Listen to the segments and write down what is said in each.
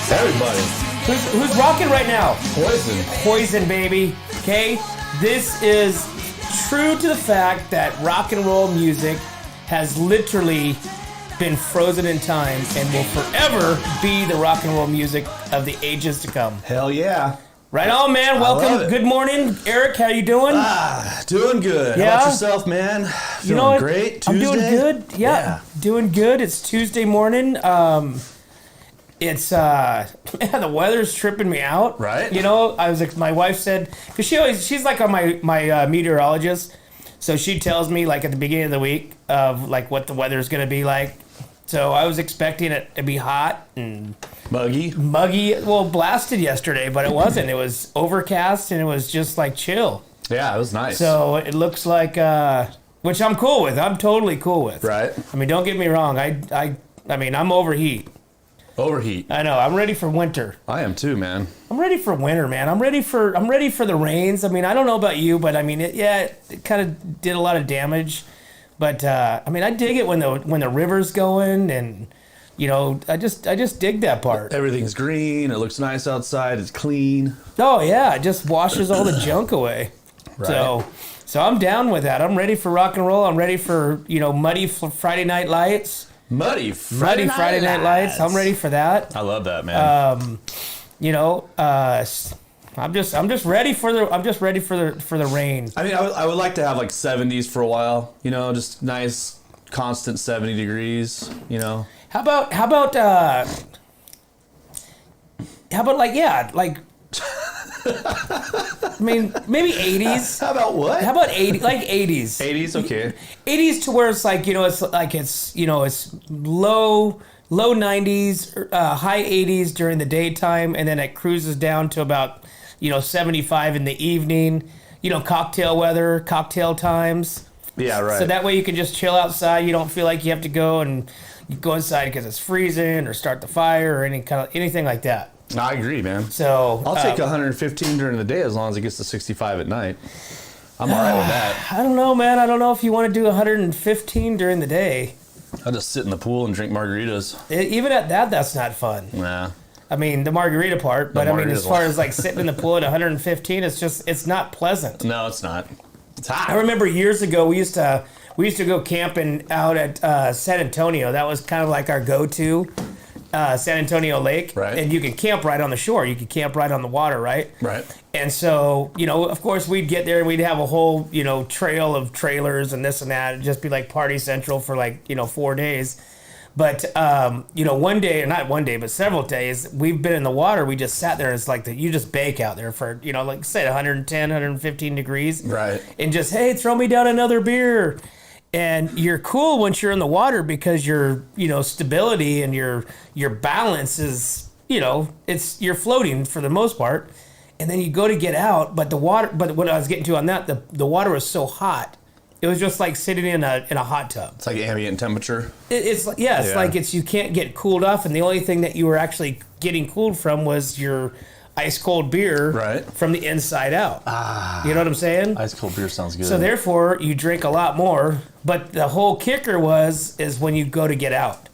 Everybody. Who's rocking right now? Poison. Poison, baby. Okay? This is true to the fact that rock and roll music has literally been frozen in time and will forever be the rock and roll music of the ages to come. Hell yeah. Right on, man. Welcome. Good morning, Eric. How you doing? Doing good. Yeah? How about yourself, man? Feeling great. Tuesday? I'm doing good. Yeah. Doing good. It's Tuesday morning. It's man, the weather's tripping me out. Right. You know, I was like, my wife said, because she's like on my meteorologist, so she tells me like at the beginning of the week of like what the weather's gonna be like. So I was expecting it to be hot and muggy. Well, blasted yesterday, but it wasn't. It was overcast and it was just like chill. Yeah, it was nice. So it looks like, which I'm cool with. I'm totally cool with. Right. I mean, don't get me wrong. I mean, I'm overheat. Overheat. I know. I'm ready for winter. I am too, man. I'm ready for winter, man. I'm ready for the rains. I mean, I don't know about you, but I mean, it kind of did a lot of damage. But I mean, I dig it when the river's going, and you know, I just dig that part. Everything's green. It looks nice outside. It's clean. Oh yeah, it just washes all the junk away. Right. So I'm down with that. I'm ready for rock and roll. I'm ready for muddy Friday Night Lights. Muddy Friday Night Lights. I'm ready for that. I love that, man. I'm just ready for the rain. I mean, I would like to have like 70s for a while. You know, just nice, constant 70 degrees. You know. How about like I mean, maybe 80s. How about what? How about 80? Like 80s. 80s, okay. 80s to where it's like it's low 90s, high 80s during the daytime, and then it cruises down to about 75 in the evening. Cocktail weather, cocktail times. Yeah, right. So that way you can just chill outside. You don't feel like you have to go and you go inside because it's freezing or start the fire or anything like that. I agree, man. So I'll take 115 during the day as long as it gets to 65 at night. I'm all right with that. I don't know, man. I don't know if you want to do 115 during the day. I'll just sit in the pool and drink margaritas. Even at that, that's not fun. Nah. I mean, the margarita part, but I mean, as far as like sitting in the pool at 115, it's not pleasant. No, it's not. It's hot. I remember years ago we used to go camping out at San Antonio. That was kind of like our go-to. San Antonio Lake, right. And you could camp right on the shore. You could camp right on the water, right? Right. And so, of course, we'd get there and we'd have a whole, trail of trailers and this and that. It'd just be like party central for 4 days. But, one day, or not one day, but several days, we've been in the water. We just sat there. And it's like you just bake out there for, like say 110, 115 degrees. Right. And just, hey, throw me down another beer. And you're cool once you're in the water because your, stability and your balance is, you're floating for the most part. And then you go to get out, but what I was getting to on that, the water was so hot. It was just like sitting in a hot tub. It's like ambient temperature. It's like you can't get cooled off, and the only thing that you were actually getting cooled from was your ice cold beer from the inside out. You know what I'm saying? Ice cold beer sounds good. So therefore, you drink a lot more. But the whole kicker is when you go to get out.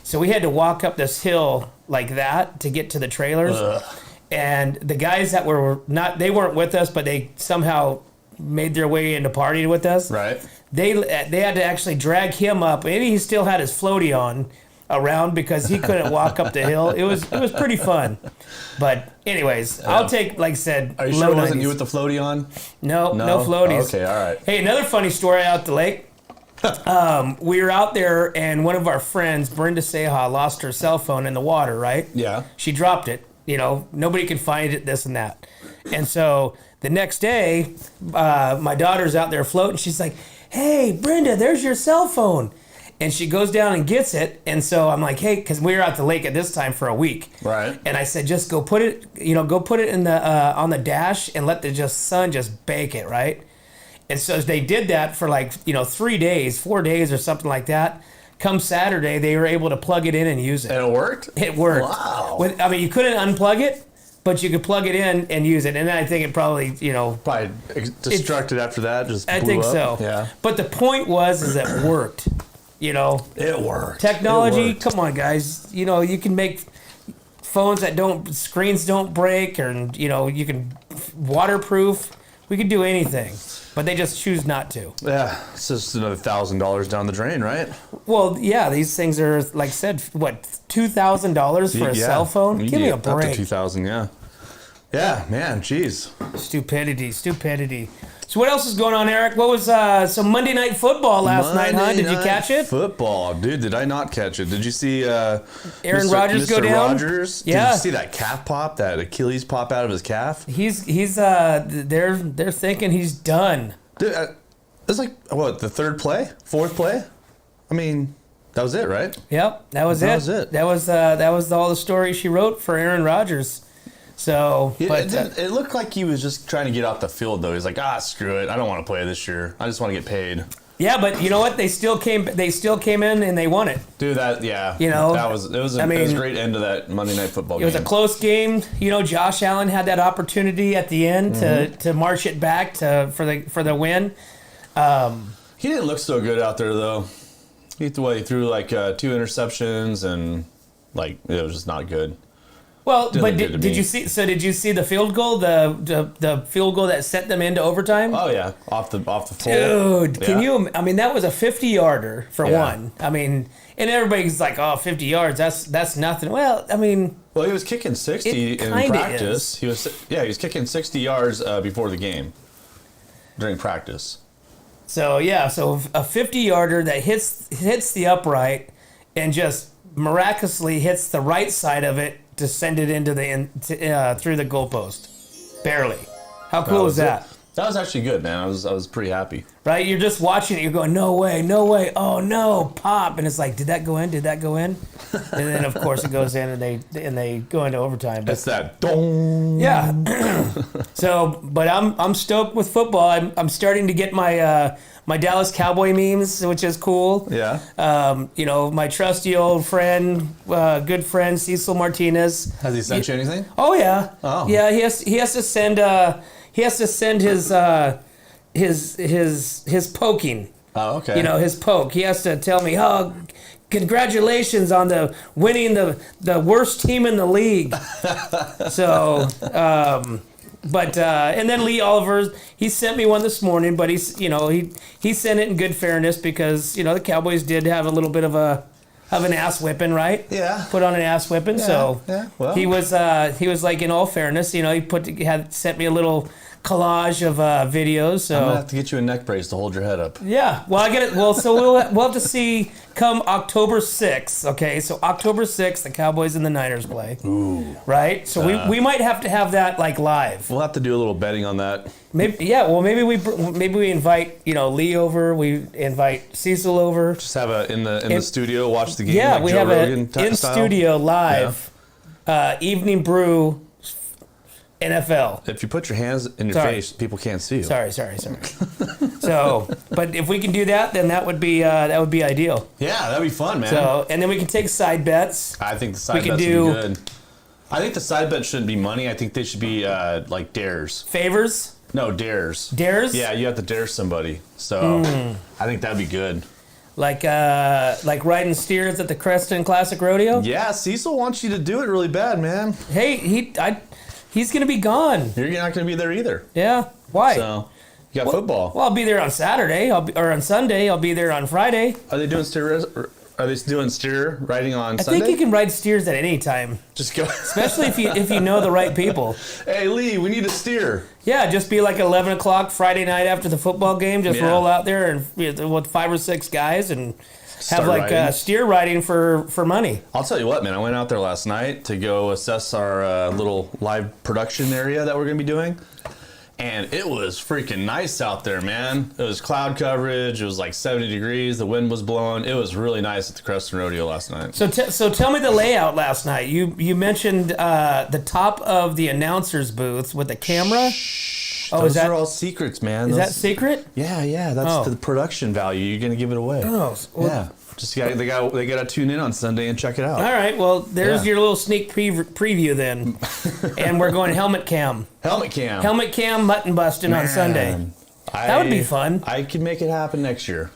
So we had to walk up this hill like that to get to the trailers. Ugh. And the guys that they weren't with us, but they somehow made their way into partying with us. Right. They had to actually drag him up, and he still had his floaty on around because he couldn't walk up the hill. It was pretty fun. But anyways, I'll take, like I said, are you sure it wasn't you with the floaty on? No floaties. Okay, all right. Hey, another funny story out the lake. We were out there, and one of our friends, Brenda Seha, lost her cell phone in the water, right? Yeah. She dropped it. Nobody could find it, this and that. And so the next day, my daughter's out there floating. She's like, hey, Brenda, there's your cell phone. And she goes down and gets it. And so I'm like, hey, because we were out the lake at this time for a week. Right. And I said, just go put it in the on the dash and let the sun just bake it, right? And so they did that for 3 days, 4 days or something like that. Come Saturday, they were able to plug it in and use it. And it worked? It worked. Wow. You couldn't unplug it, but you could plug it in and use it. And then I think it probably, Probably destructed after that, just blew I think up. so. Yeah. But the point is it worked. It worked. Technology, It worked. come on, guys. You can make phones that screens don't break, and you can waterproof. We could do anything, but they just choose not to. Yeah, it's just another $1,000 down the drain, right? Well, yeah, these things are, like I said, what, $2,000 for a cell phone? Give me a break. Up to 2,000, yeah. Yeah, man, jeez. Stupidity. So what else is going on, Eric? What was some Monday Night Football last night, huh? Did you catch it? Football, dude. Did I not catch it? Did you see Aaron Rodgers go down? Rodgers? Yeah. Did you see that calf pop? That Achilles pop out of his calf? They're thinking he's done. Dude, it's like what, the fourth play? I mean, that was it, right? Yep, that was it. That was all the story she wrote for Aaron Rodgers. So, it looked like he was just trying to get off the field, though. He's like, screw it. I don't want to play this year. I just want to get paid. Yeah, but you know what? They still came in and they won it. Dude, it was a great end to that Monday Night Football game. It was a close game. Josh Allen had that opportunity at the end to march it back for the win. He didn't look so good out there, though. He threw like 2 interceptions, and like it was just not good. Well, but did you see? So did you see the field goal? The field goal that sent them into overtime? Oh yeah, off the pole. Dude, can you? I mean, that was a 50-yarder for one. I mean, and everybody's like, "Oh, 50 yards. That's nothing." Well, I mean, he was kicking 60 in practice. He was kicking 60 yards before the game during practice. So a 50-yarder that hits the upright and just miraculously hits the right side of it to send it into through the goalpost, barely. How cool is that? That was actually good, man. I was pretty happy. Right? You're just watching it. You're going, no way. Oh no, pop! And it's like, did that go in? And then of course it goes in, and they go into overtime. It's that dong. Yeah. So, but I'm stoked with football. I'm starting to get my Dallas Cowboy memes, which is cool. Yeah. My trusty old friend, good friend Cecil Martinez. Has he sent you anything? Oh yeah. Oh. Yeah. He has to send his poking. Oh, okay. His poke. He has to tell me, congratulations on winning the worst team in the league. So, and then Lee Oliver, he sent me one this morning, but he sent it in good fairness because the Cowboys did have a little bit of an ass whipping, right? Yeah. Put on an ass whipping. Yeah, So yeah, well. he was like, in all fairness, he had sent me a little collage of videos. So I'm gonna have to get you a neck brace to hold your head up. Yeah, well, I get it. Well, so we'll have to see come October 6th. Okay, so October 6th, the Cowboys and the Niners play. Ooh. Right. So we might have to have that like live. We'll have to do a little betting on that. Maybe Well, maybe we invite Lee over. We invite Cecil over. Just have in the studio, watch the game. Yeah, like we Joe have Rogan in studio live evening brew. NFL. If you put your hands in your face, people can't see you. Sorry. So, but if we can do that, then that would be ideal. Yeah, that'd be fun, man. So, and then we can take side bets. I think the side bets would be good. I think the side bets shouldn't be money. I think they should be like dares. Favors? No, dares. Dares? Yeah, you have to dare somebody. So I think that'd be good. Like riding steers at the Creston Classic Rodeo? Yeah, Cecil wants you to do it really bad, man. Hey, he's going to be gone. You're not going to be there either. Yeah. Why? So, you got football. Well, I'll be there on Saturday or on Sunday. I'll be there on Friday. Are they doing steer riding on Sunday? I think you can ride steers at any time. Just go. Especially if you know the right people. Hey, Lee, we need a steer. Yeah, just be like 11 o'clock Friday night after the football game. Just roll out there and with 5 or 6 guys and have like steer riding for money. I'll tell you what, man. I went out there last night to go assess our little live production area that we're going to be doing. And it was freaking nice out there, man. It was cloud coverage. It was like 70 degrees. The wind was blowing. It was really nice at the Creston Rodeo last night. So tell me the layout last night. You mentioned the top of the announcer's booth with the camera. Those are all secrets, man. Is that secret? Yeah. That's the production value. You're gonna give it away. Oh, well, yeah. Just they gotta tune in on Sunday and check it out. All right. Well, there's your little sneak preview then, and we're going helmet cam. Helmet cam, mutton busting on Sunday. That would be fun. I could make it happen next year,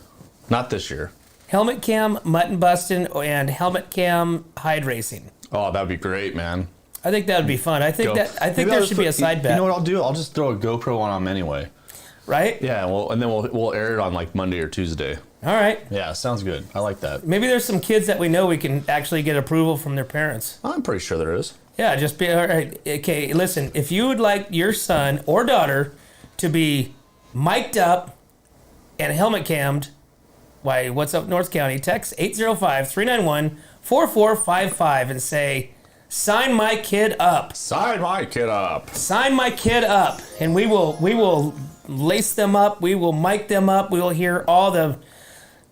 not this year. Helmet cam, mutton busting, and helmet cam hide racing. Oh, that'd be great, man. I think that would be fun. I think Maybe there should be a side bet. You know what I'll do? I'll just throw a GoPro on them anyway. Right? Yeah, and then we'll air it on like Monday or Tuesday. All right. Yeah, sounds good. I like that. Maybe there's some kids that we know we can actually get approval from their parents. I'm pretty sure there is. Yeah, just be all right. Okay, listen, if you would like your son or daughter to be mic'd up and helmet cammed, why, what's up, North County? Text 805-391-4455 and say, sign my kid up. Sign my kid up. Sign my kid up. And we will lace them up. We will mic them up. We will hear all the...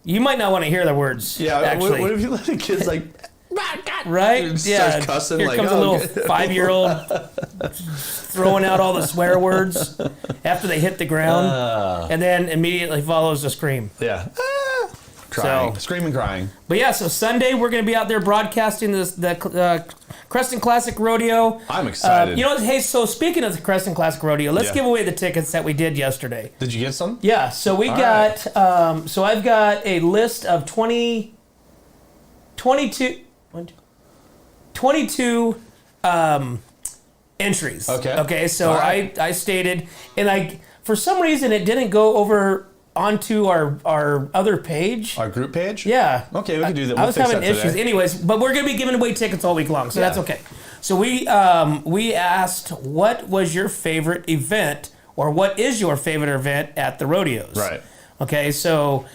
You might not want to hear the words. Yeah, actually. What if you let the kids like... Right? Yeah. Starts cussing, Here like, comes a little 5-year-old throwing out all the swear words after they hit the ground, and then immediately follows a scream. Yeah. Crying. Screaming, crying. But yeah, so Sunday we're going to be out there broadcasting the Creston Classic Rodeo. I'm excited. You know what? Hey, so speaking of the Creston Classic Rodeo, let's Yeah. give away the tickets that we did yesterday. Did you get some? Yeah, so we got, so I've got a list of 22 entries. Okay, so right. I stated, and for some reason it didn't go over onto our other page. Our group page? Yeah. Okay, we can do that. I was having issues. Today. Anyways, but we're going to be giving away tickets all week long, so that's okay. So we asked, what was your favorite event, or what is your favorite event at the rodeos? Right. Okay, so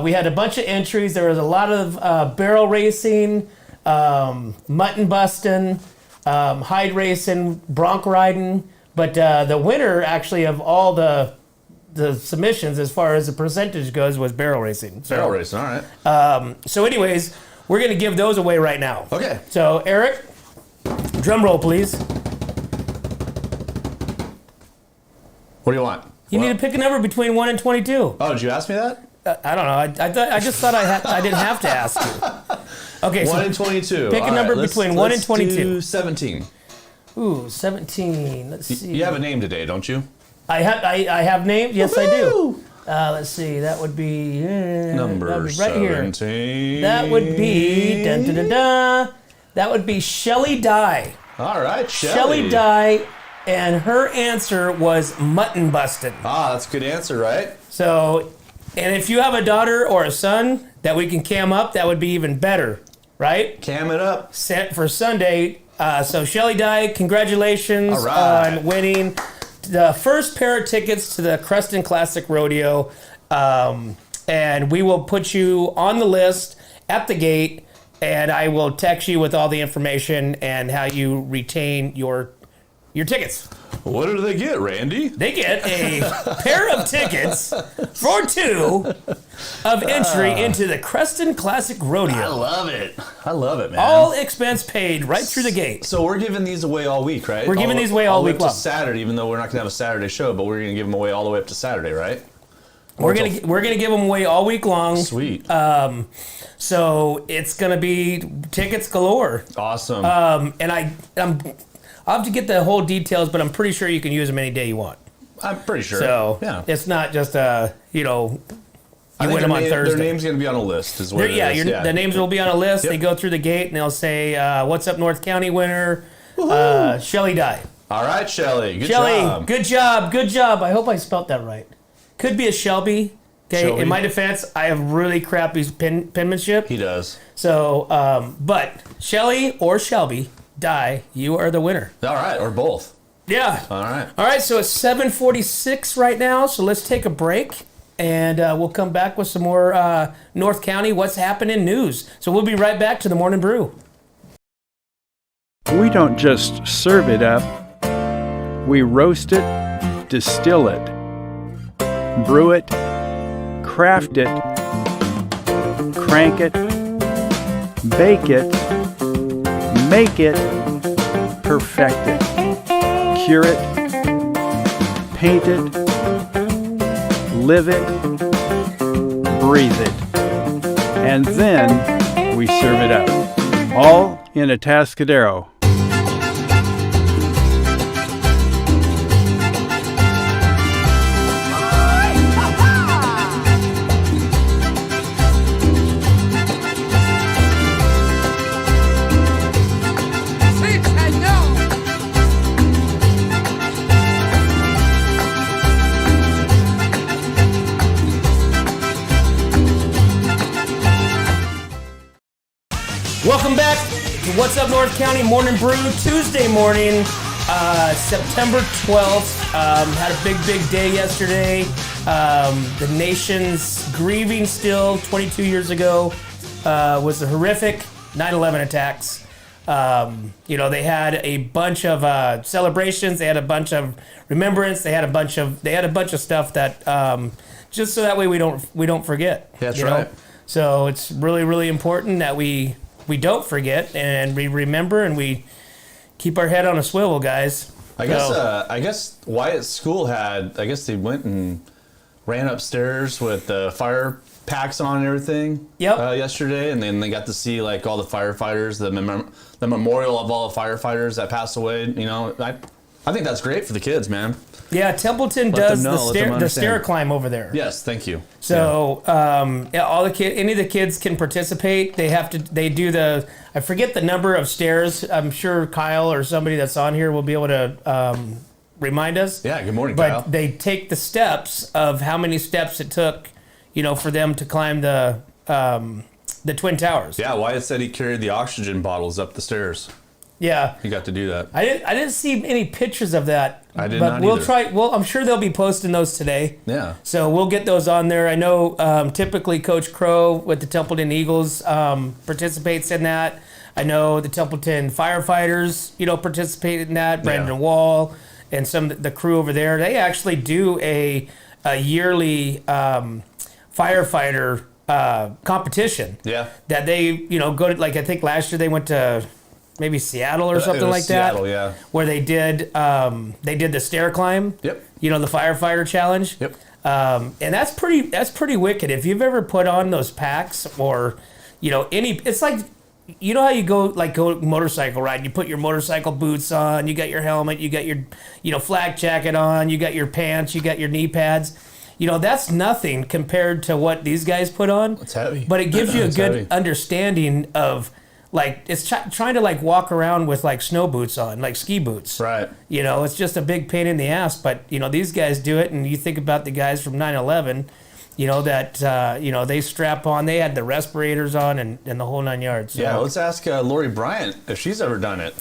we had a bunch of entries. There was a lot of barrel racing, mutton busting, hide racing, bronc riding, but the winner actually of all the submissions as far as the percentage goes was barrel racing. So, Barrel racing, all right. so anyways, we're going to give those away right now. Okay. So Eric, drum roll please. What do you want? You need to pick a number between 1 and 22. Oh, did you ask me that? I don't know. I just thought I didn't have to ask you. Okay, 1 so and 22. pick a number between 1 and 22. Do 17. Ooh, 17. Let's see. You have a name today, don't you? I have names. Yes, I do. Woo-hoo! Let's see. That would be Number that would be right 17. here. That would be dun, dun, dun, dun. That would be Shelly Dye. All right, Shelly Dye, and her answer was mutton busting. Ah, that's a good answer, right? So, and if you have a daughter or a son that we can cam up, that would be even better, right? Cam it up. Set for Sunday. So Shelly Dye, congratulations All right. on winning the first pair of tickets to the Creston Classic Rodeo. And we will put you on the list at the gate, and I will text you with all the information and how you retain your tickets. What do they get, Randy? They get a pair of tickets for 2 of entry into the Creston Classic Rodeo. I love it. I love it, man. All expense paid right through the gate. So we're giving these away all week, right? We're giving these away all week up to long. Saturday, even though we're not going to have a Saturday show, but we're going to give them away all the way up to Saturday, right? We're gonna give them away all week long. Sweet. So it's gonna be tickets galore. Awesome. And I'll have to get the whole details, but I'm pretty sure you can use them any day you want. I'm pretty sure. So yeah. It's not just you win them on Thursday. Their name's going to be on a list, is what it is. The names will be on a list. Yep. They go through the gate and they'll say, "What's up, North County winner?" Shelly Dye. All right, Shelly. Good Shelly, job. good job. Good job. I hope I spelt that right. Could be a Shelby. Okay. Shelby. In my defense, I have really crappy penmanship. He does. So, but Shelly or Shelby Dye, you are the winner. All right, or both. Yeah. All right. All right. So it's 7:46 right now. So let's take a break, and we'll come back with some more North County what's happening news. So we'll be right back to the Morning Brew. We don't just serve it up. We roast it, distill it, brew it, craft it, crank it, bake it, make it, perfect it, cure it, paint it, live it, breathe it, and then we serve it up, all in a Tascadero. Welcome back to What's Up North County Morning Brew, Tuesday morning, September 12th. Had a big day yesterday. The nation's grieving still. 22 years ago was the horrific 9/11 attacks. They had a bunch of celebrations. They had a bunch of remembrance. They had a bunch of stuff that just so that way we don't forget. That's right. So it's really important that we don't forget and we remember and we keep our head on a swivel, guys. I guess Wyatt's school they went and ran upstairs with the fire packs on and everything. Yep. Yesterday, and then they got to see like all the firefighters, the memorial of all the firefighters that passed away. I think that's great for the kids, man. Yeah, Templeton does the stair climb over there. Yes, thank you. So any of the kids can participate. They do I forget the number of stairs. I'm sure Kyle or somebody that's on here will be able to remind us. Yeah, good morning, Kyle. But they take the steps of how many steps it took, for them to climb the Twin Towers. Yeah, Wyatt said he carried the oxygen bottles up the stairs. Yeah, he got to do that. I didn't see any pictures of that. I did but not we'll either. try. Well, I'm sure they'll be posting those today. Yeah. So we'll get those on there. I know typically Coach Crow with the Templeton Eagles participates in that. I know the Templeton firefighters, participate in that. Brandon Wall and some of the crew over there. They actually do a yearly firefighter competition. Yeah. That they go to, like I think last year they went to maybe Seattle or something like Seattle, that. Yeah. Where they did the stair climb. Yep. The firefighter challenge. Yep. And that's pretty wicked. If you've ever put on those packs or it's like how you go motorcycle ride. You put your motorcycle boots on, you got your helmet, you got your flak jacket on, you got your pants, you got your knee pads. That's nothing compared to what these guys put on. It's heavy. But it gives you a good heavy. Understanding of it's trying to walk around with snow boots on, like ski boots. Right. It's just a big pain in the ass, but these guys do it, and you think about the guys from 9/11, that they strap on, they had the respirators on and the whole 9 yards. So. Yeah, let's ask Lori Bryant if she's ever done it.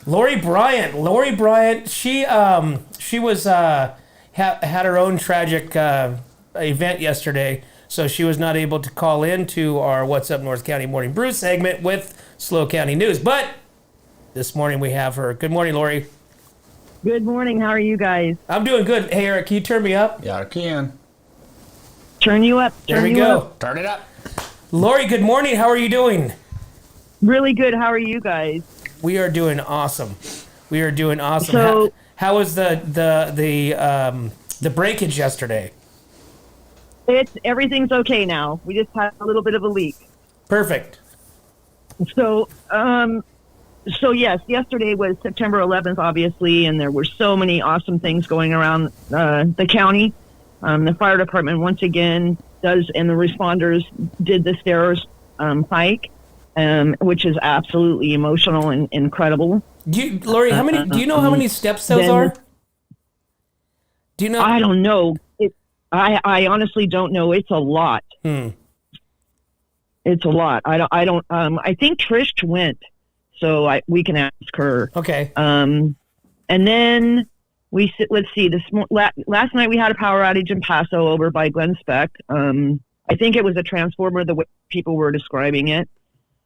Lori Bryant, she was had her own tragic event yesterday, so she was not able to call in to our What's Up North County Morning Brew segment with SLO County News. But this morning we have her. Good morning, Lori. Good morning. How are you guys? I'm doing good. Hey, Eric, can you turn me up? Yeah, I can. Turn you up. There we go. Up. Turn it up. Lori, good morning. How are you doing? Really good. How are you guys? We are doing awesome. So, how was the breakage yesterday? Everything's okay now. We just had a little bit of a leak. Perfect. So yes, yesterday was September 11th, obviously, and there were so many awesome things going around the county. The fire department once again and the responders did the stairs hike, which is absolutely emotional and incredible. Lori, do you know how many steps those are? Do you know? I don't know. I honestly don't know. It's a lot. It's a lot. I don't. I think Trish went, so we can ask her. Okay. And then let's see. Last night we had a power outage in Paso over by Glen Speck. I think it was a transformer, the way people were describing it.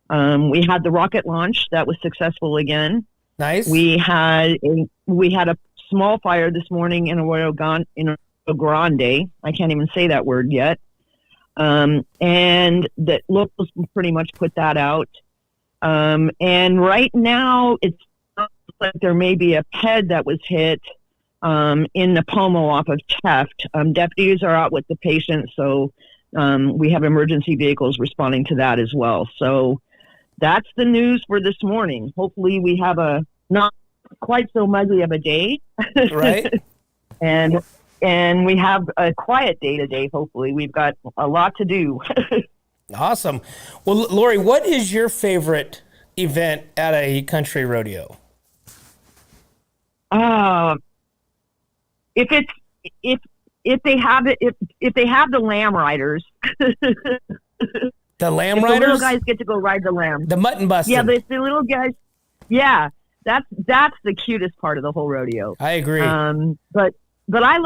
We had the rocket launch that was successful again. Nice. We had a small fire this morning in Arroyo Grande. I can't even say that word yet. And the locals pretty much put that out. And right now it sounds like there may be a PED that was hit in the Pomo off of Taft. Deputies are out with the patient, so we have emergency vehicles responding to that as well. So that's the news for this morning. Hopefully we have a not quite so muggy of a day. Right. And we have a quiet day today, hopefully. We've got a lot to do. Awesome. Well, Lori, what is your favorite event at a country rodeo? If they have the lamb riders, The lamb if riders? the little guys get to go ride the lamb. The mutton busting. Yeah, the little guys. Yeah, that's the cutest part of the whole rodeo. I agree. But I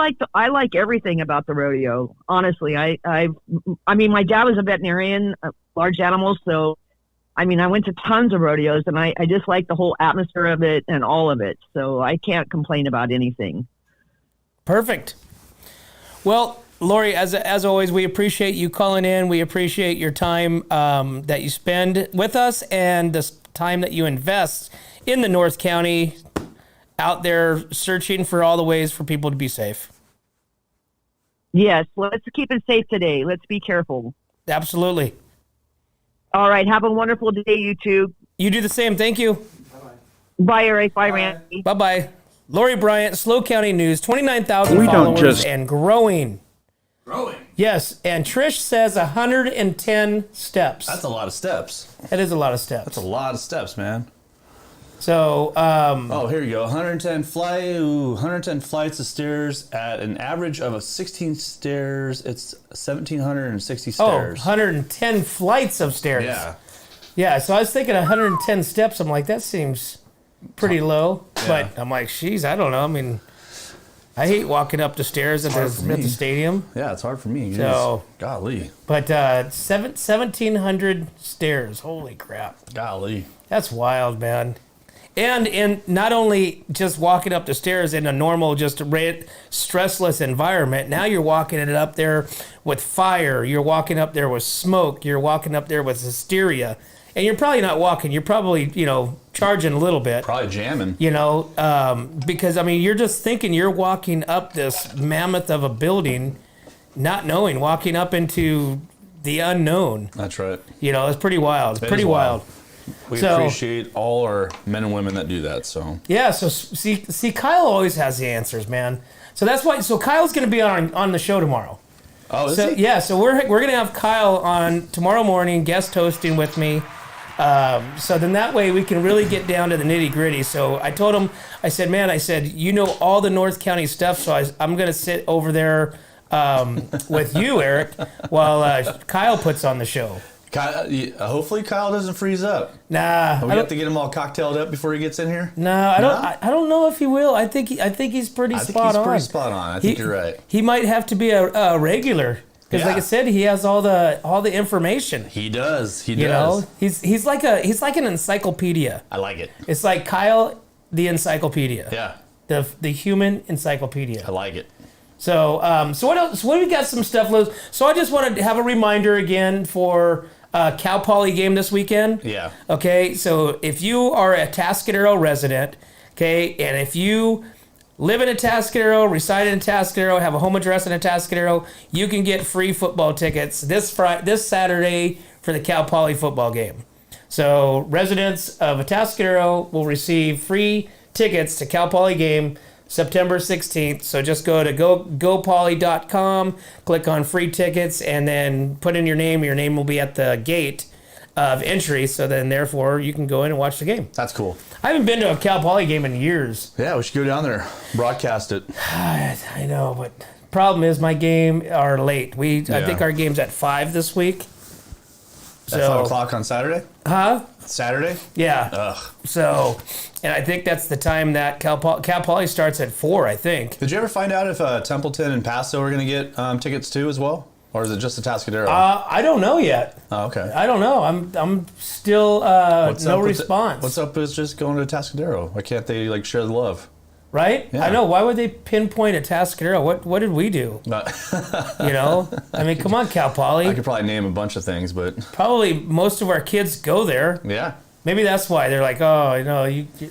like everything about the rodeo. Honestly, I mean, my dad was a veterinarian, large animals, so I mean, I went to tons of rodeos, and I just like the whole atmosphere of it and all of it. So I can't complain about anything. Perfect. Well, Lori, as always, we appreciate you calling in. We appreciate your time that you spend with us and the time that you invest in the North County, out there searching for all the ways for people to be safe. Yes, let's keep it safe today. Let's be careful. Absolutely. All right, have a wonderful day, you two. You do the same. Thank you. Bye, Eric. Bye, Randy. Bye-bye. Lori Bryant, SLO County News, 29,000 We don't followers just- and growing. Growing. Yes, and Trish says 110 steps. That's a lot of steps. That is a lot of steps. That's a lot of steps, man. So, Oh, here you go. 110 flights of stairs at an average of 16 stairs. It's 1,760 stairs. 110 flights of stairs. Yeah. Yeah, so I was thinking 110 steps. I'm like, that seems pretty low. Yeah. But I'm like, geez, I don't know. I mean, I hate walking up the stairs at hard for the me. stadium. Yeah, it's hard for me. So- Golly. But 1,700 stairs. Holy crap. Golly. That's wild, man. And in not only just walking up the stairs in a normal, just stressless environment, now you're walking it up there with fire. You're walking up there with smoke. You're walking up there with hysteria. And you're probably not walking. You're probably, charging a little bit. Probably jamming. Because, I mean, you're just thinking you're walking up this mammoth of a building, not knowing, walking up into the unknown. That's right. It's pretty wild. It's It pretty is wild. We So- appreciate all our men and women that do that. So Yeah, so see, Kyle always has the answers, man. So that's why. So Kyle's going to be on the show tomorrow. oh, is So he? yeah, so we're going to have Kyle on tomorrow morning, guest hosting with me. So then that way we can really get down to the nitty gritty. So I told him, I said, you know all the North County stuff, so I'm going to sit over there with you, Eric, while Kyle puts on the show. Hopefully Kyle doesn't freeze up. Nah, We have to get him all cocktailed up before he gets in here. No, I don't. I don't know if he will. I think he's pretty I think spot he's on. pretty spot on. I think you're right. He might have to be a regular because, like I Yeah. said, he has all the information. He does. He You does. know, he's like an encyclopedia. I like it. It's like Kyle, the encyclopedia. Yeah, The human encyclopedia. I like it. So so what else? What do we got? Some stuff. So I just wanted to have a reminder again for Cal Poly game this weekend. Yeah. Okay, so if you are a Tascadero resident, okay, and if you live in a Tascadero, reside in Tascadero, have a home address in a Tascadero, you can get free football tickets this Saturday for the Cal Poly football game. So residents of Atascadero will receive free tickets to Cal Poly game September 16th. So just go to gopoly.com, click on free tickets, and then put in your name. Your name will be at the gate of entry. So then, therefore, you can go in and watch the game. That's cool. I haven't been to a Cal Poly game in years. Yeah, we should go down there, broadcast it. I know, but problem is my game are late. I Yeah. think our game's at 5 this week. At 5 o'clock on Saturday? Huh? Saturday? Yeah. Ugh. So, and I think that's the time that Cal Poly starts at 4, I think. Did you ever find out if Templeton and Paso are going to get tickets too as well? Or is it just the Tascadero? I don't know yet. Oh, okay. I don't know. I'm still no response. What's up with just going to Tascadero? Why can't they share the love? Right? Yeah. I know. Why would they pinpoint a Tascadero? What did we do? You know? I mean, come on, Cal Poly. I could probably name a bunch of things, but Probably most of our kids go there. yeah. Maybe that's why they're like, oh,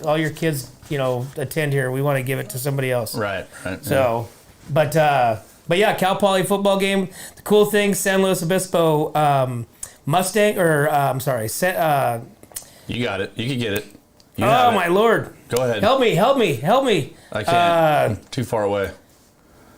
all your kids, attend here. We want to give it to somebody else. Right. So, but yeah, Cal Poly football game. The cool thing, San Luis Obispo Mustang, or I'm sorry, You got it. You can get it. You oh have my it. Lord! Go ahead. Help me! I can't. I'm too far away.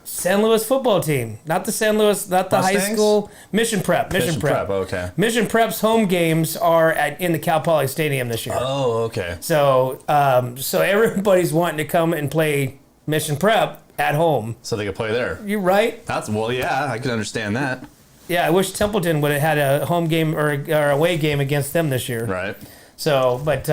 San Luis football team, not the high Mustangs? school. Mission Prep. Okay. Mission Prep's home games are in the Cal Poly Stadium this year. Oh, okay. So everybody's wanting to come and play Mission Prep at home. So they can play there. You right? Yeah, I can understand that. I wish Templeton would have had a home game or away game against them this year. Right. So, but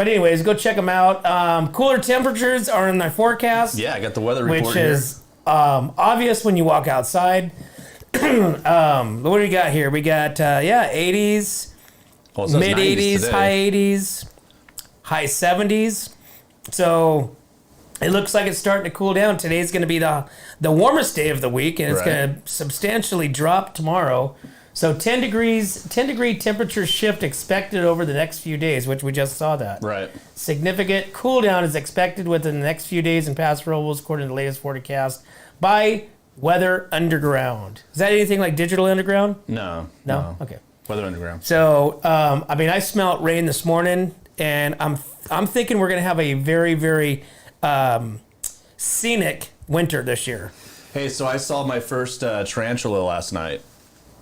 anyways, go check them out. Cooler temperatures are in their forecast. Yeah, I got the weather report which here. is obvious when you walk outside. What do we got here? We got 80s, Well, it says mid 90s 80s, today. high 80s, high 70s. So it looks like it's starting to cool down. Today's going to be the warmest day of the week, and it's Right. going to substantially drop tomorrow. So 10 degree temperature shift expected over the next few days, which we just saw that. Right. Significant cool down is expected within the next few days in Paso Robles, according to the latest forecast by Weather Underground. Is that anything like Digital Underground? No. No? Okay. Weather Underground. So, I smelled rain this morning, and I'm thinking we're going to have a very, very scenic winter this year. Hey, so I saw my first tarantula last night.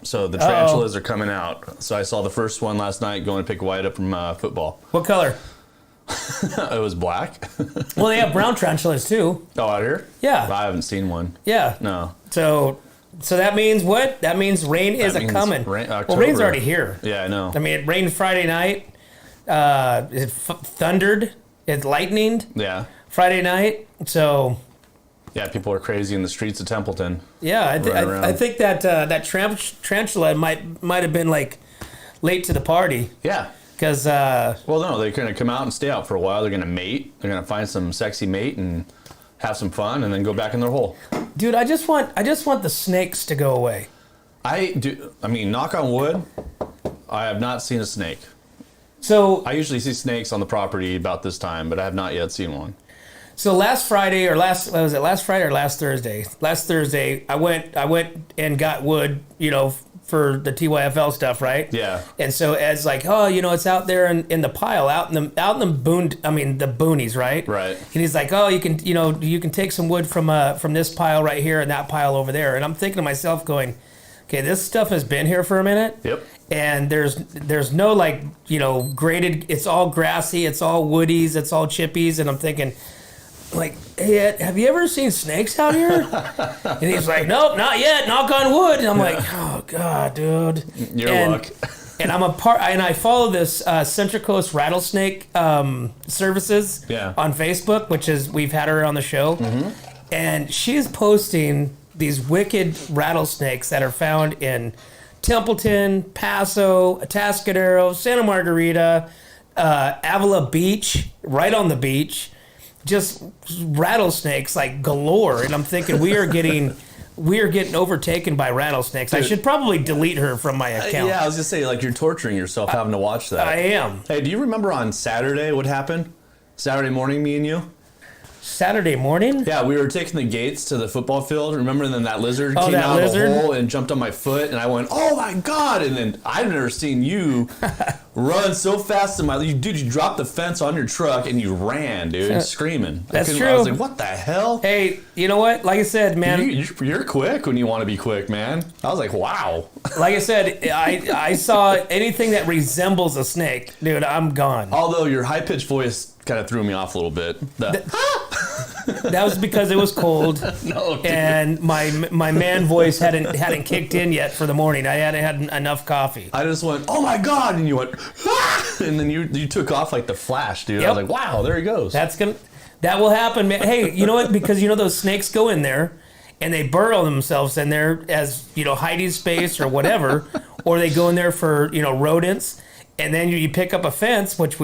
So the tarantulas are coming out. So I saw the first one last night going to pick Wyatt up from football. What color? It was black. Well, they have brown tarantulas too. Oh, out here? Yeah. I haven't seen one. Yeah. No. So that means what? That means rain is means coming. rain- Well, October. rain's already here. Yeah, I know. I mean, it rained Friday night. It thundered. It lightninged Yeah. Friday night. So Yeah, people are crazy in the streets of Templeton. yeah, Running around. I think that that tarantula might have been like late to the party Yeah. because Well, no, they're going to come out and stay out for a while. They're going to mate. They're going to find some sexy mate and have some fun and then go back in their hole. dude, I just want the snakes to go away. I mean, knock on wood, I have not seen a snake. So I usually see snakes on the property about this time, but I have not yet seen one. So last Friday or last Friday or last Thursday? Last Thursday, I went and got wood, for the TYFL stuff, right? Yeah. And so Ed's like, it's out there in the pile, out in the the boonies, right? Right. And he's like, you can take some wood from this pile right here and that pile over there. And I'm thinking to myself, going, okay, this stuff has been here for a minute. Yep. And there's no graded. It's all grassy. It's all woodies. It's all chippies. And I'm thinking, like, hey, Ed, have you ever seen snakes out here? And he's like, nope, not yet. Knock on wood. And I'm like, oh god, dude. Your luck. And I follow this Central Coast Rattlesnake Services on Facebook, which is we've had her on the show, and she's posting these wicked rattlesnakes that are found in Templeton, Paso, Atascadero, Santa Margarita, Avila Beach, right on the beach. Just rattlesnakes like galore, and I'm thinking we are getting overtaken by rattlesnakes. Dude. I should probably delete her from my account. Yeah, I was just saying, like, you're torturing yourself having to watch that. I am. Hey, do you remember on Saturday what happened? Saturday morning, me and you? Saturday morning? Yeah, we were taking the gates to the football field. Remember, and then that lizard Oh, came that out lizard? of the hole and jumped on my foot, and I went, "Oh my god!" And then I've never seen you run so fast. Dude, you dropped the fence on your truck and you ran, dude, screaming. That's I true. was like, "What the hell?" Hey, you know what? Like I said, man. You're quick when you want to be quick, man. I was like, "Wow." Like I said, I saw anything that resembles a snake, dude. I'm gone. Although your high pitched voice kind of threw me off a little bit. That was because it was cold, No, dude. and my man voice hadn't kicked in yet for the morning. I hadn't had enough coffee. I just went, "Oh my god!" and you went, "Ah!" and then you took off like the Flash, dude. I was Yep. like, "Wow, there he goes." That will happen, man. Hey, you know what? Because those snakes go in there and they burrow themselves in there as hiding space or whatever, or they go in there for rodents, and then you pick up a fence, which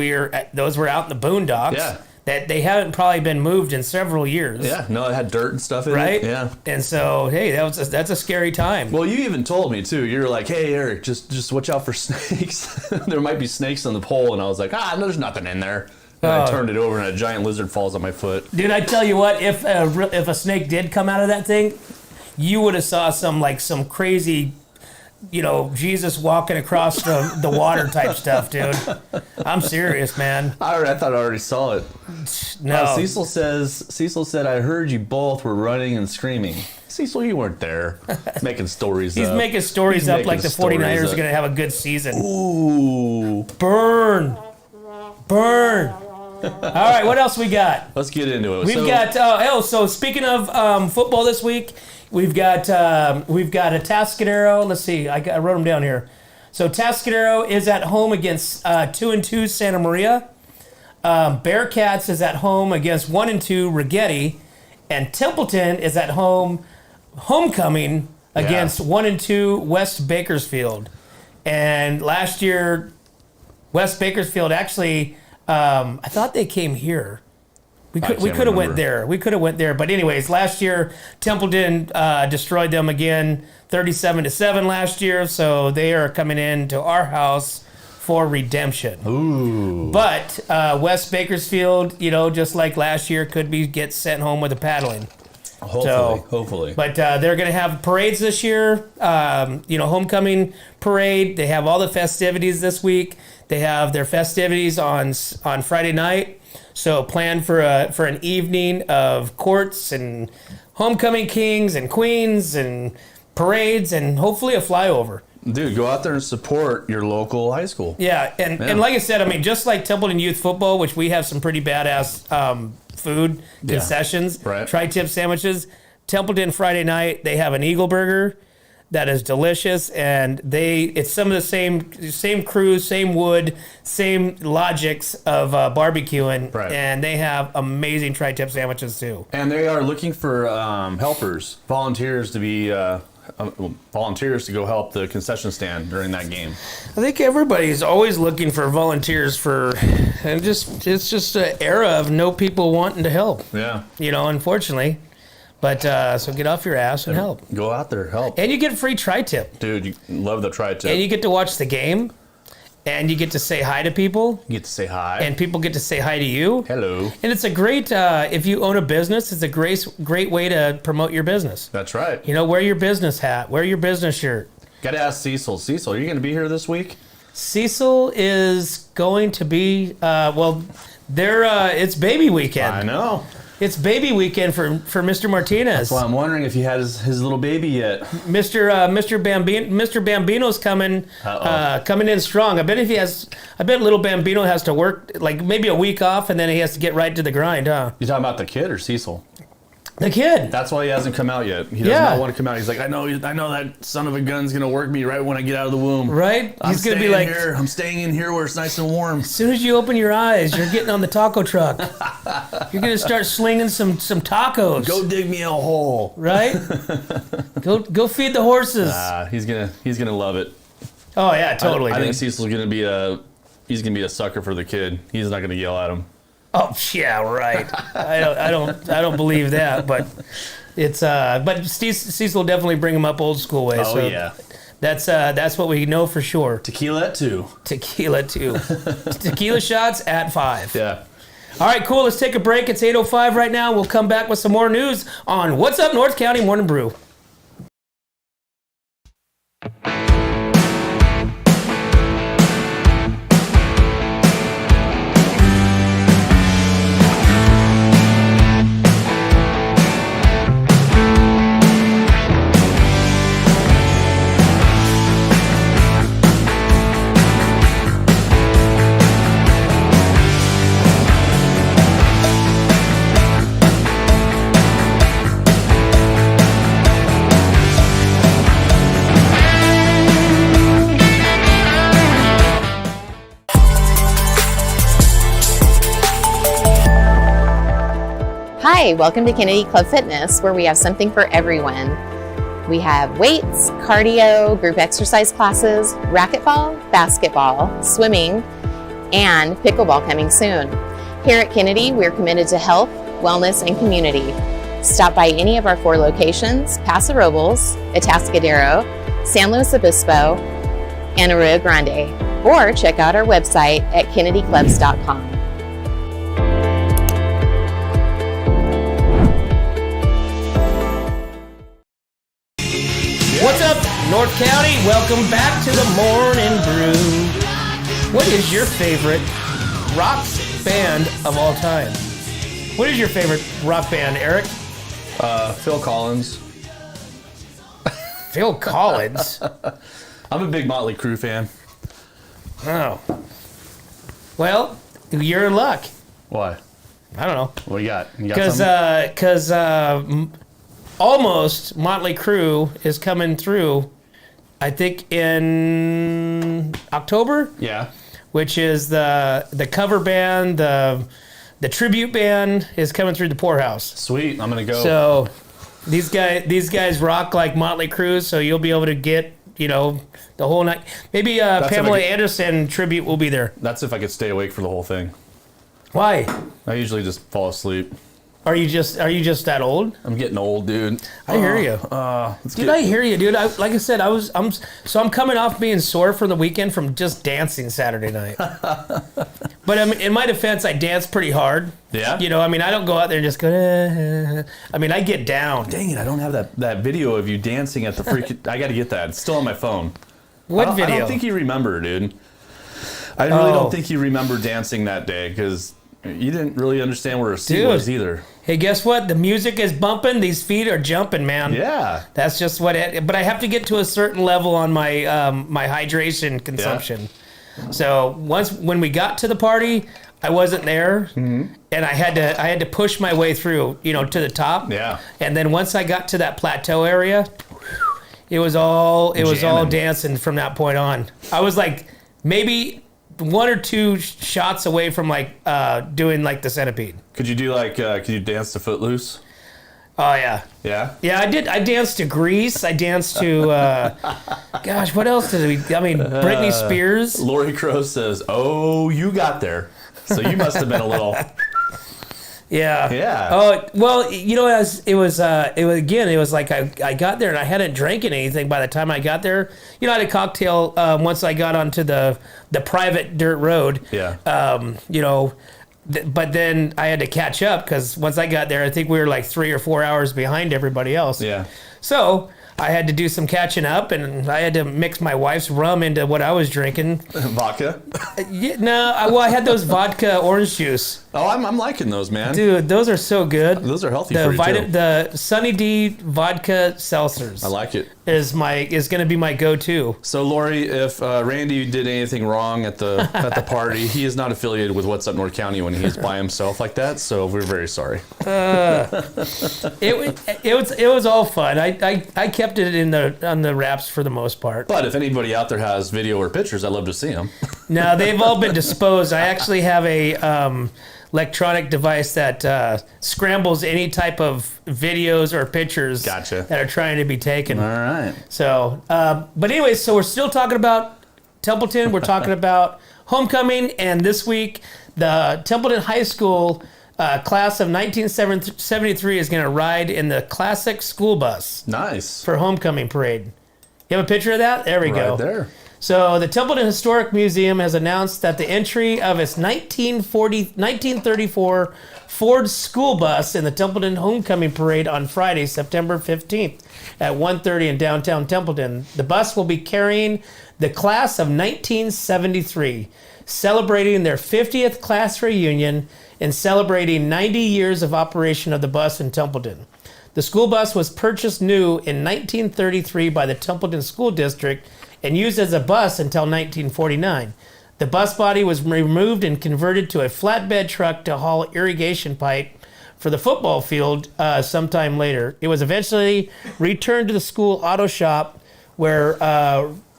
those were out in the boondocks. Yeah. That they haven't probably been moved in several years. Yeah, no, it had dirt and stuff in Right? it. Yeah. And so, hey, that's a scary time. Well, you even told me too. You're like, "Hey, Eric, just watch out for snakes. There might be snakes on the pole." And I was like, "No, there's nothing in there." And I turned it over, and a giant lizard falls on my foot. Dude, I tell you what, if a snake did come out of that thing, you would have saw some crazy, Jesus walking across the water type stuff, dude. I'm serious, man. I thought I already saw it. No. Cecil said, "I heard you both were running and screaming." Cecil, you weren't there. Making stories He's up. making stories He's up making like the stories 49ers up. are going to have a good season. Ooh. Burn. right, what else we got? Let's get into it. We've got so speaking of football this week, we've got a Tascadero. Let's see, I wrote them down here. So Tascadero is at home against 2-2 Santa Maria. Bearcats is at home against 1-2 Rigetti, and Templeton is at homecoming against 1-2 West Bakersfield. And last year, West Bakersfield actually, I thought they came here. We could have went there. We could have went there. But anyways, last year Templeton destroyed them again, 37-7 last year. So they are coming in to our house for redemption. Ooh. But West Bakersfield, just like last year, could get sent home with a paddling. Hopefully. But they're going to have parades this year. Homecoming parade. They have all the festivities this week. They have their festivities on Friday night. So plan for an evening of courts and homecoming kings and queens and parades and hopefully a flyover. Dude, go out there and support your local high school. Yeah, and like I said, I mean, just like Templeton Youth Football, which we have some pretty badass food concessions, right. tri-tip sandwiches. Templeton Friday night, they have an Eagle Burger that is delicious, and it's some of the same crew, same wood, same logics of barbecuing, right. And they have amazing tri-tip sandwiches too. And they are looking for helpers, volunteers to be volunteers to go help the concession stand during that game. I think everybody's always looking for volunteers and it's just an era of no people wanting to help. Yeah. Unfortunately. But so get off your ass and help. Go out there, help. And you get a free tri-tip. Dude, you love the tri-tip. And you get to watch the game. And you get to say hi to people. You get to say hi. And people get to say hi to you. Hello. And it's a great, if you own a business, it's a great way to promote your business. That's right. Wear your business hat. Wear your business shirt. Got to ask Cecil. Cecil, are you going to be here this week? Cecil is going to be, it's baby weekend. I know. It's baby weekend for Mr. Martinez. Well, I'm wondering if he had his little baby yet. Mr. Bambino's coming in strong. I bet little Bambino has to work like maybe a week off, and then he has to get right to the grind, huh? You talking about the kid or Cecil? The kid. That's why he hasn't come out yet. He does not want to come out. He's like, I know that son of a gun's gonna work me right when I get out of the womb. Right? He's gonna be like, I'm staying in here where it's nice and warm. As soon as you open your eyes, you're getting on the taco truck. You're gonna start slinging some tacos. Go dig me a hole. Right? Go feed the horses. He's gonna love it. Oh yeah, totally. I think Cecil's gonna be a sucker for the kid. He's not gonna yell at him. Oh yeah, right. I don't believe that, but it's but Cecil will definitely bring him up old school way. Oh yeah, that's what we know for sure. Tequila at 2. Tequila shots at 5. Yeah. All right, cool. Let's take a break. It's 8:05 right now. We'll come back with some more news on What's Up North County Morning Brew. Hi, welcome to Kennedy Club Fitness, where we have something for everyone. We have weights, cardio, group exercise classes, racquetball, basketball, swimming, and pickleball coming soon. Here at Kennedy, we're committed to health, wellness, and community. Stop by any of our 4 locations: Paso Robles, Atascadero, San Luis Obispo, and Arroyo Grande, or check out our website at kennedyclubs.com. What's up, North County? Welcome back to the Morning Brew. What is your favorite rock band of all time? What is your favorite rock band, Eric? Phil Collins. Phil Collins? I'm a big Motley Crue fan. Oh. Well, you're in luck. Why? I don't know. What you got? You got something? Because almost Motley Crue is coming through, I think in October. Yeah. Which is the cover band, the tribute band is coming through the Poorhouse. Sweet. I'm gonna go. So these guys rock like Motley Crue, so you'll be able to get, the whole night. Maybe Pamela Anderson tribute will be there. That's if I could stay awake for the whole thing. Why? I usually just fall asleep. Are you just that old? I'm getting old, dude. I hear you. Dude, I hear you, dude. Like I said, I'm coming off being sore from the weekend from just dancing Saturday night. But in my defense, I dance pretty hard. Yeah? I don't go out there and just go, I get down. Dang it, I don't have that video of you dancing at the freaking... I got to get that. It's still on my phone. What video? I don't think you remember, dude. I really don't think you remember dancing that day because you didn't really understand where a seat was either. Hey, guess what? The music is bumping. These feet are jumping, man. Yeah. That's just what it... But I have to get to a certain level on my my hydration consumption. Yeah. So when we got to the party, I wasn't there, and I had to push my way through, to the top. Yeah. And then once I got to that plateau area, it was all dancing from that point on. I was like maybe 1 or 2 shots away from doing the centipede. Could you do could you dance to Footloose? Oh yeah. Yeah? Yeah, I did. I danced to Grease. I danced to, gosh, what else did we, Britney Spears. Lori Crow says, oh, you got there. So you must have been a little... Yeah. Yeah. Oh, well, it was like I got there and I hadn't drank anything by the time I got there. I had a cocktail once I got onto the private dirt road. Yeah. But then I had to catch up because once I got there, I think we were like 3 or 4 hours behind everybody else. Yeah. So I had to do some catching up, and I had to mix my wife's rum into what I was drinking. Vodka? I had those vodka orange juice. Oh, I'm liking those, man. Dude, those are so good. Those are healthy for you, too. The Sunny D vodka seltzers. I like it. Is going to be my go-to. So, Lori, if Randy did anything wrong at the party, he is not affiliated with What's Up North County when he's by himself like that. So we're very sorry. It was all fun. I kept it on the wraps for the most part. But if anybody out there has video or pictures, I'd love to see them. No, they've all been disposed. I actually have a electronic device that scrambles any type of videos or pictures that are trying to be taken. All right. So, but anyways, so we're still talking about Templeton. We're talking about homecoming, and this week the Templeton High School class of 1973 is going to ride in the classic school bus. Nice. For homecoming parade. You have a picture of that? There we go. Right there. So the Templeton Historic Museum has announced that the entry of its 1934 Ford school bus in the Templeton Homecoming Parade on Friday, September 15th at 1:30 in downtown Templeton. The bus will be carrying the class of 1973, celebrating their 50th class reunion and celebrating 90 years of operation of the bus in Templeton. The school bus was purchased new in 1933 by the Templeton School District and used as a bus until 1949. The bus body was removed and converted to a flatbed truck to haul irrigation pipe for the football field sometime later. It was eventually returned to the school auto shop where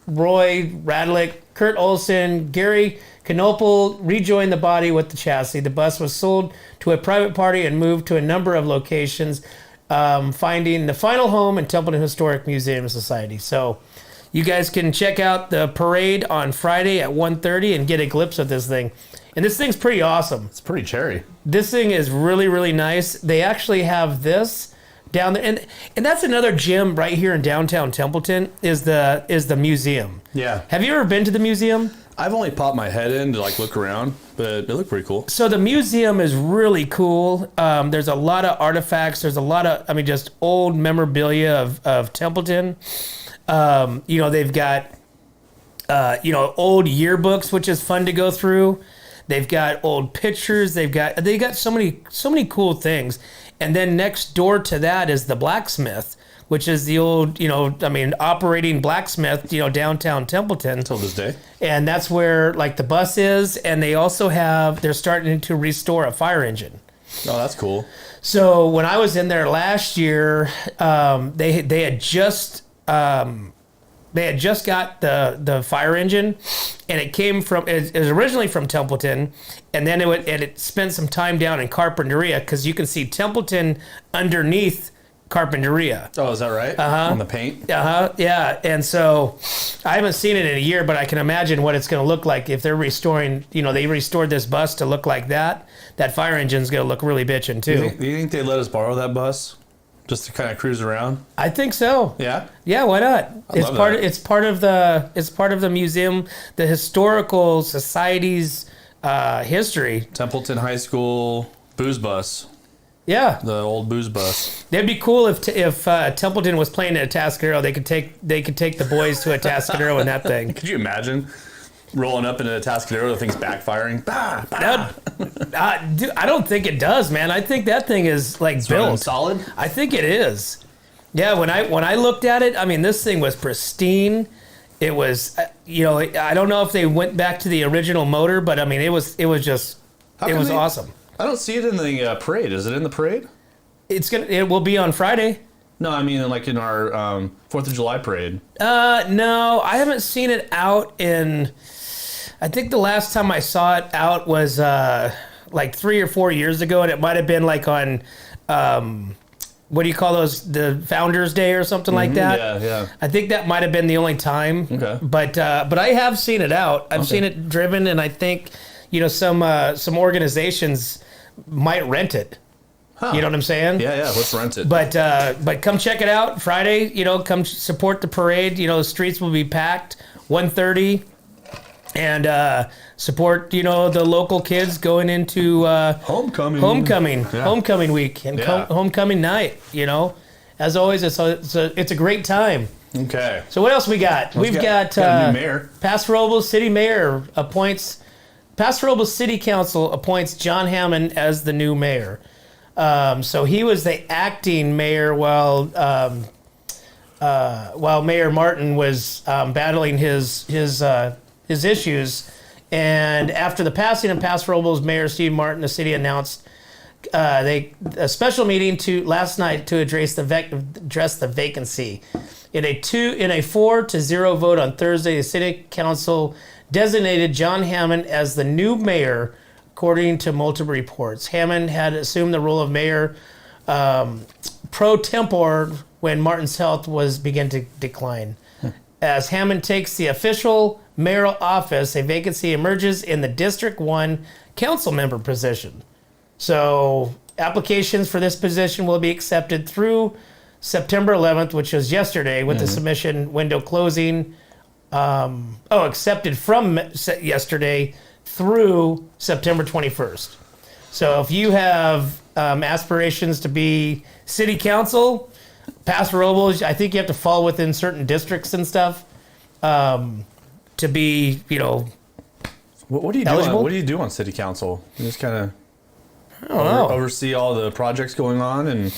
Roy Radlick, Kurt Olson, Gary Knopel rejoined the body with the chassis. The bus was sold to a private party and moved to a number of locations, finding the final home in Templeton Historic Museum Society. So you guys can check out the parade on Friday at 1:30 and get a glimpse of this thing. And this thing's pretty awesome. It's pretty cherry. This thing is really, really nice. They actually have this down there. And that's another gem right here in downtown Templeton is the museum. Yeah. Have you ever been to the museum? I've only popped my head in to look around, but it looked pretty cool. So the museum is really cool. There's a lot of artifacts. There's a lot of, just old memorabilia of Templeton. They've got, old yearbooks, which is fun to go through. They've got old pictures. They got so many cool things. And then next door to that is the blacksmith, which is the old, operating blacksmith, downtown Templeton. Till this day. And that's where like the bus is. And they also they're starting to restore a fire engine. Oh, that's cool. So when I was in there last year, they had just got the fire engine, and it was originally from Templeton, and then it spent some time down in Carpinteria, because you can see Templeton underneath Carpinteria. Oh, is that right? On the paint? Yeah. And so I haven't seen it in a year, but I can imagine what it's going to look like if they're restoring, they restored this bus to look like that. That fire engine's going to look really bitchin' too. Do you think they let us borrow that bus just to kind of cruise around? I think so. Yeah? Yeah, why not? It's part of the museum, the historical society's history. Templeton High School booze bus. Yeah, The old booze bus. it'd be cool if Templeton was playing at Atascadero. They could take the boys to Atascadero in that thing. Could you imagine rolling up into a Atascadero, the thing's backfiring? Bah, bah. Dude, I don't think it does, man. I think that thing is like built solid. I think it is. Yeah, when I looked at it, I mean, this thing was pristine. It was, I don't know if they went back to the original motor, but I mean, it was awesome. I don't see it in the parade. Is it in the parade? It will be on Friday. No, I mean like in our 4th of July parade. No, I haven't seen it out in. I think the last time I saw it out was like 3 or 4 years ago, and it might have been like on. What do you call those? The Founders Day or something like that. Yeah. I think that might have been the only time. Okay. But I have seen it out. I've seen it driven, and I think some organizations might rent it. Huh. You know what I'm saying? Yeah. Let's rent it. But come check it out Friday. Come support the parade. The streets will be packed. 1:30, and support the local kids going into homecoming week and homecoming night. As always, it's a great time. Okay. So what else we got? We've got a new mayor. Paso Robles City Mayor appoints. Paso Robles City Council appoints John Hammond as the new mayor. So he was the acting mayor while Mayor Martin was battling his issues. And after the passing of Paso Robles Mayor Steve Martin, the city announced a special meeting last night to address the vacancy. In a 4-0 vote on Thursday, the city council designated John Hammond as the new mayor, according to multiple reports. Hammond had assumed the role of mayor pro tempore when Martin's health began to decline. As Hammond takes the official mayoral office, a vacancy emerges in the District 1 council member position. So applications for this position will be accepted through September 11th, which was yesterday, with the submission window closing. Accepted from yesterday through September 21st. So if you have aspirations to be city council, Paso Robles, I think you have to fall within certain districts and stuff to be, What do you eligible? do? What do you do on city council? You just kind I don't know. of oversee all the projects going on, and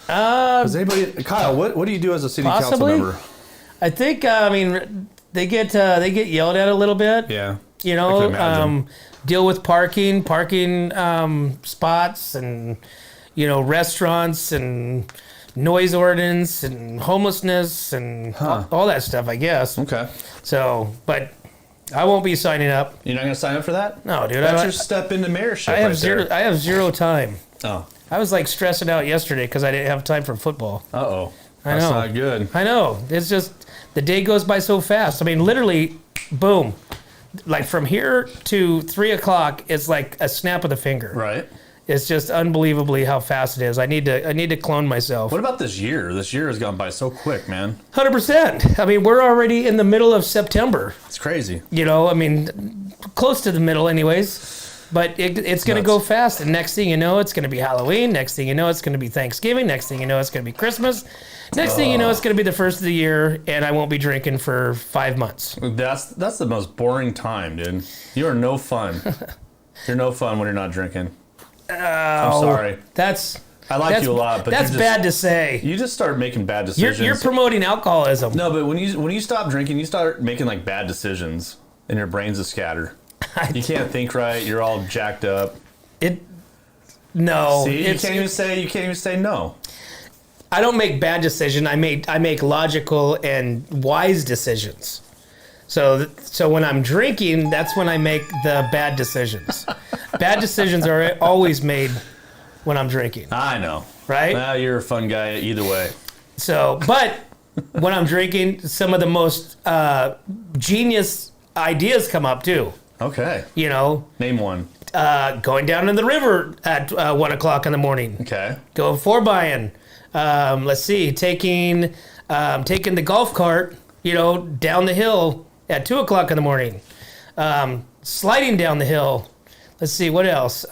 does anybody, Kyle? What do you do as a city council Possibly. member? I think, they get yelled at a little bit. Yeah, I can imagine. Deal with parking spots, and restaurants, and noise ordinance, and homelessness, and all that stuff, I guess. Okay, So, but I won't be signing up. you're not gonna sign up for that? No, dude. That's your step into mayorship. I have right zero. there. I have zero time. Oh, I was like stressing out yesterday because I didn't have time for football. oh, I that's know. not good. I know. It's just the day goes by so fast. I mean, literally, boom. Like from here to 3 o'clock, it's like a snap of the finger. Right. It's just unbelievably how fast it is. I need to clone myself. What about this year? This year has gone by so quick, man. 100%. I mean, we're already in the middle of September. It's crazy. I mean, close to the middle, anyways. But it's going to go fast. And next thing you know, it's going to be Halloween. Next thing you know, it's going to be Thanksgiving. Next thing you know, it's going to be Christmas. Next thing you know, it's going to be the first of the year, and I won't be drinking for 5 months. That's the most boring time, dude. You are no fun. You're no fun when you're not drinking. I'm sorry. I like you a lot, but that's bad to say. You just start making bad decisions. You're promoting alcoholism. No, but when you stop drinking, you start making like bad decisions, and your brain's a scatter. You can't think right. You're all jacked up. No. See, you can't even say no. I don't make bad decisions. I make logical and wise decisions. So when I'm drinking, that's when I make the bad decisions. Bad decisions are always made when I'm drinking. I know. Right? Well, you're a fun guy either way. So, but when I'm drinking, some of the most genius ideas come up too. Okay. You know. Name one. Going down in the river at 1 o'clock in the morning. Okay. Going for-buying. Let's see, taking the golf cart, down the hill at 2 o'clock in the morning. Sliding down the hill. Let's see, what else?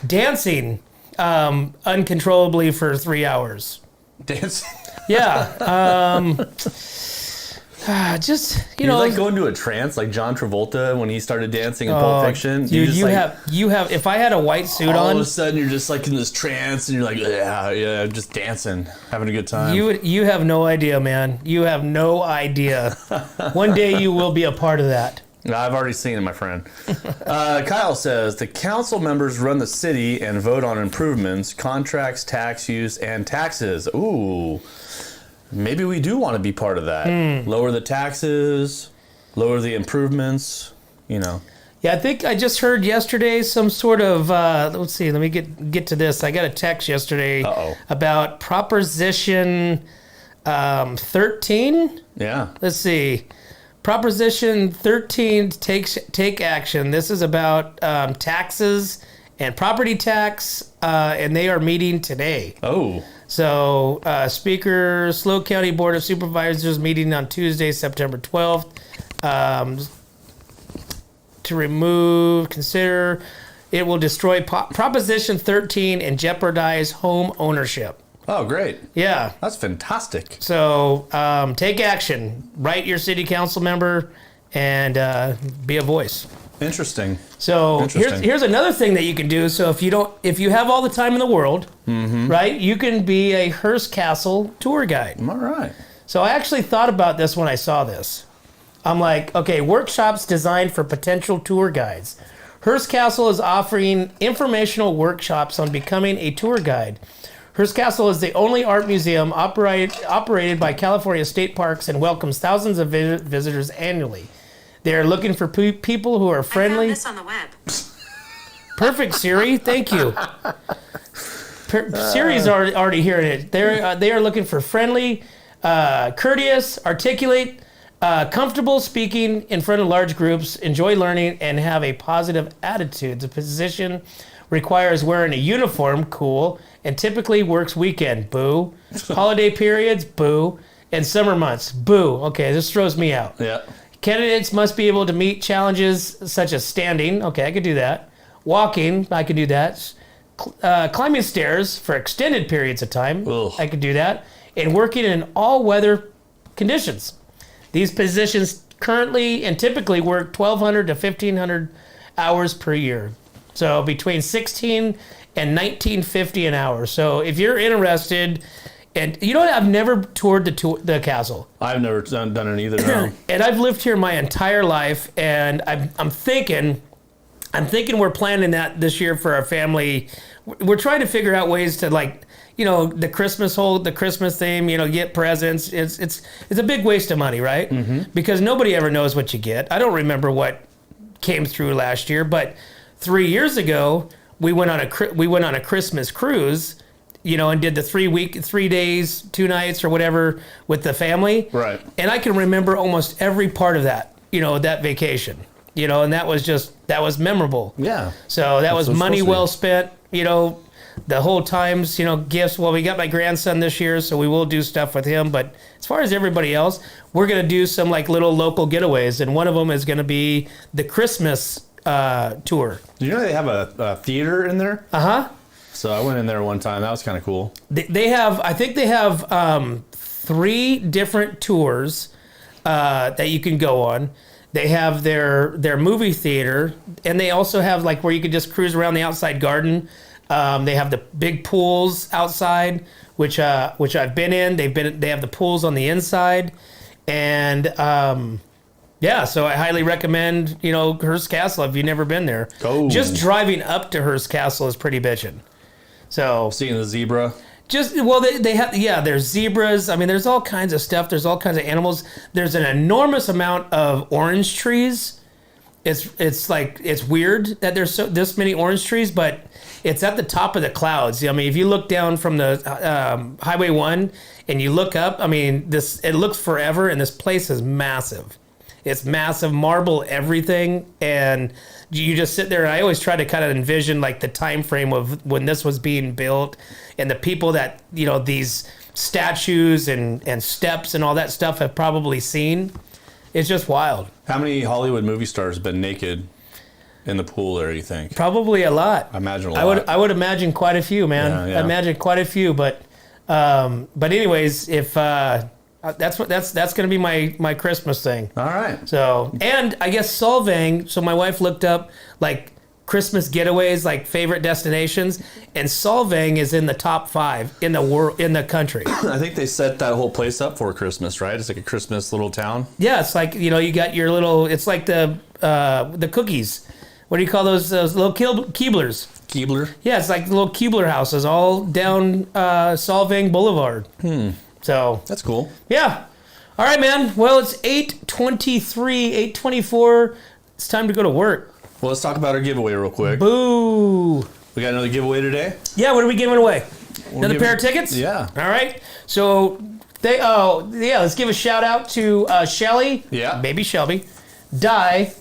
Dancing uncontrollably for 3 hours. Dancing? Yeah. Just, you like go into a trance like John Travolta when he started dancing in Pulp Fiction? Dude, you have, if I had a white suit on. All of a sudden you're just like in this trance and you're like, yeah, just dancing, having a good time. You have no idea, man. You have no idea. One day you will be a part of that. I've already seen it, my friend. Kyle says, the council members run the city and vote on improvements, contracts, tax use, and taxes. Ooh. Maybe we do want to be part of that. Lower the taxes, lower the improvements, Yeah, I think I just heard yesterday some sort of, let's see, let me get to this. I got a text yesterday about Proposition 13. Yeah. Let's see. Proposition 13 take action. This is about taxes and property tax, and they are meeting today. Oh. So, Speaker, Slow County Board of Supervisors meeting on Tuesday, September 12th, to consider it will destroy Proposition 13 and jeopardize home ownership. Oh, great. Yeah. That's fantastic. So, take action. Write your city council member and be a voice. Interesting. So here's another thing that you can do. So if you have all the time in the world, right, you can be a Hearst Castle tour guide. All right. So I actually thought about this when I saw this. I'm like, okay, workshops designed for potential tour guides. Hearst Castle is offering informational workshops on becoming a tour guide. Hearst Castle is the only art museum operated by California State Parks and welcomes thousands of visitors annually. They are looking for people who are friendly. I found this on the web. Perfect, Siri. Thank you. Siri's already hearing it. They are looking for friendly, courteous, articulate, comfortable speaking in front of large groups, enjoy learning, and have a positive attitude. The position requires wearing a uniform, cool, and typically works weekend, boo. Holiday periods, boo. And summer months, boo. Okay, this throws me out. Yeah. Candidates must be able to meet challenges such as standing. Okay, I could do that. Walking, I could do that. Climbing stairs for extended periods of time. Ugh. I could do that. And working in all weather conditions. These positions currently and typically work 1,200 to 1,500 hours per year. So between 16 and 1950 an hour. So if you're interested. And you know what? I've never toured the castle. I've never done it either. No. And I've lived here my entire life, and I'm thinking we're planning that this year for our family. We're trying to figure out ways to the Christmas theme, get presents. It's a big waste of money, right? Mm-hmm. Because nobody ever knows what you get. I don't remember what came through last year, but 3 years ago we went on a Christmas cruise. And did the 3 days, 2 nights or whatever with the family. Right. And I can remember almost every part of that, that vacation, and that was memorable. Yeah. So that was money well spent, the whole times, gifts. Well, we got my grandson this year, so we will do stuff with him. But as far as everybody else, we're going to do some little local getaways. And one of them is going to be the Christmas tour. Do you know they have a theater in there? Uh-huh. So I went in there one time. That was kind of cool. I think they have 3 different tours that you can go on. They have their movie theater, and they also have where you could just cruise around the outside garden. They have the big pools outside, which I've been in. They have the pools on the inside, and yeah. So I highly recommend Hearst Castle if you've never been there. Go. Just driving up to Hearst Castle is pretty bitchin'. So Seeing the zebra. They have there's zebras. I mean, there's all kinds of stuff. There's all kinds of animals. There's an enormous amount of orange trees. It's weird that there's this many orange trees, but it's at the top of the clouds. I mean, if you look down from the Highway 1 and you look up, I mean, it looks forever, and this place is massive. It's massive, marble everything, and you just sit there. And I always try to kind of envision like the time frame of when this was being built, and the people that these statues and steps and all that stuff have probably seen. It's just wild. How many Hollywood movie stars have been naked in the pool there, you think? Probably a lot. I imagine a lot. I would imagine quite a few, man. Yeah. I imagine quite a few, but anyways, if that's going to be my Christmas thing. All right. So, and I guess Solvang. So my wife looked up like Christmas getaways, like favorite destinations, and Solvang is in the top 5 in the world, in the country. I think they set that whole place up for Christmas, right? It's like a Christmas little town. Yeah, it's like you got your little. It's like the cookies. What do you call those little Keeblers? Keebler. Yeah, it's like little Keebler houses all down Solvang Boulevard. So That's cool. yeah. All right, man. Well, it's 8:23, 8:24. It's time to go to work. Well, let's talk about our giveaway real quick. Boo. We got another giveaway today. Yeah, what are we giving away? Another pair of tickets? Yeah. All right. So let's give a shout out to Shelly. Yeah. Baby Shelby. Die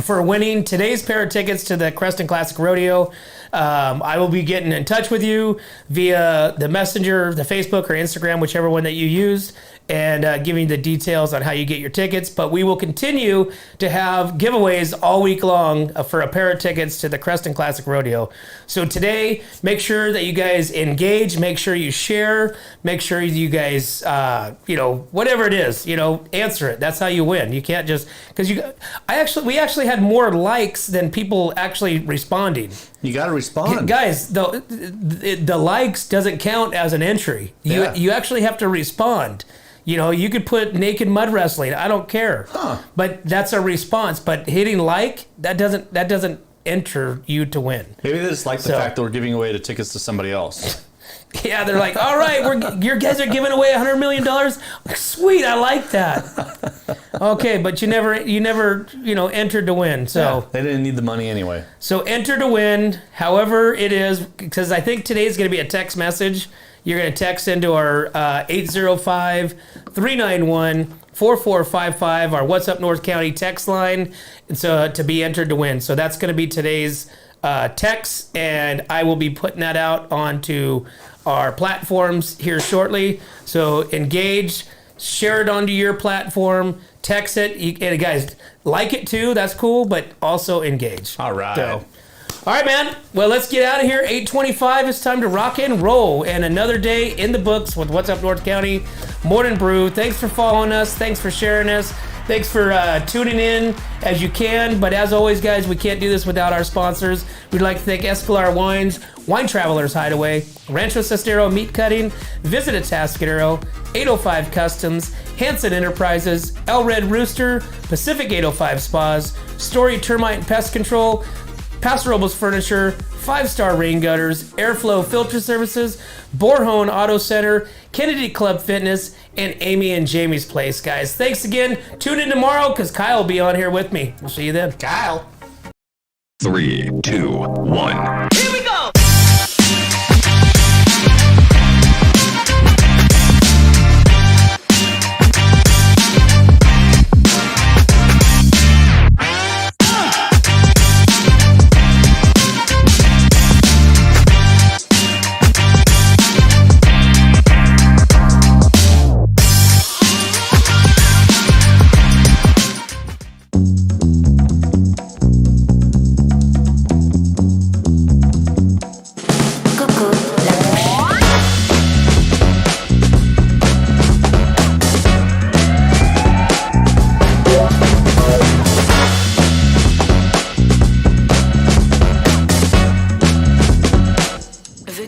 for winning today's pair of tickets to the Creston Classic Rodeo. I will be getting in touch with you via the Messenger, the Facebook, or Instagram, whichever one that you use, and giving the details on how you get your tickets. But we will continue to have giveaways all week long for a pair of tickets to the Creston Classic Rodeo. So today, make sure that you guys engage, make sure you share, make sure you guys, whatever it is, answer it. That's how you win. You can't just, because we actually had more likes than people actually responding. You got to respond. Guys, the likes doesn't count as an entry. You actually have to respond. You could put naked mud wrestling. I don't care. But that's a response. But hitting like, that doesn't enter you to win. Maybe they just like the fact that we're giving away the tickets to somebody else. Yeah, they're like, all right, your guys are giving away $100 million. Sweet, I like that. Okay, but you never entered to win. So Yeah, they didn't need the money anyway. So enter to win, however it is, because I think today's going to be a text message. You're going to text into our 805-391-4455, our What's Up North County text line, and so to be entered to win. So that's going to be today's text, and I will be putting that out onto our platforms here shortly. So engage, share it onto your platform, text it, and guys, like it too. That's cool, but also engage. All right. So, all right, man. Well, let's get out of here. 8:25. It's time to rock and roll, and another day in the books with What's Up North County Morning Brew. Thanks for following us. Thanks for sharing us. Thanks for tuning in as you can. But as always, guys, we can't do this without our sponsors. We'd like to thank Escalar Wines, Wine Travelers Hideaway, Rancho Sestero Meat Cutting, Visit Atascadero, 805 Customs, Hanson Enterprises, El Red Rooster, Pacific 805 Spas, Story Termite and Pest Control, Pastor Robles Furniture, 5-Star Rain Gutters, Airflow Filter Services, Borhone Auto Center, Kennedy Club Fitness, and Amy and Jamie's Place, guys. Thanks again. Tune in tomorrow because Kyle will be on here with me. We'll see you then. Kyle. 3, 2, 1. Here we go.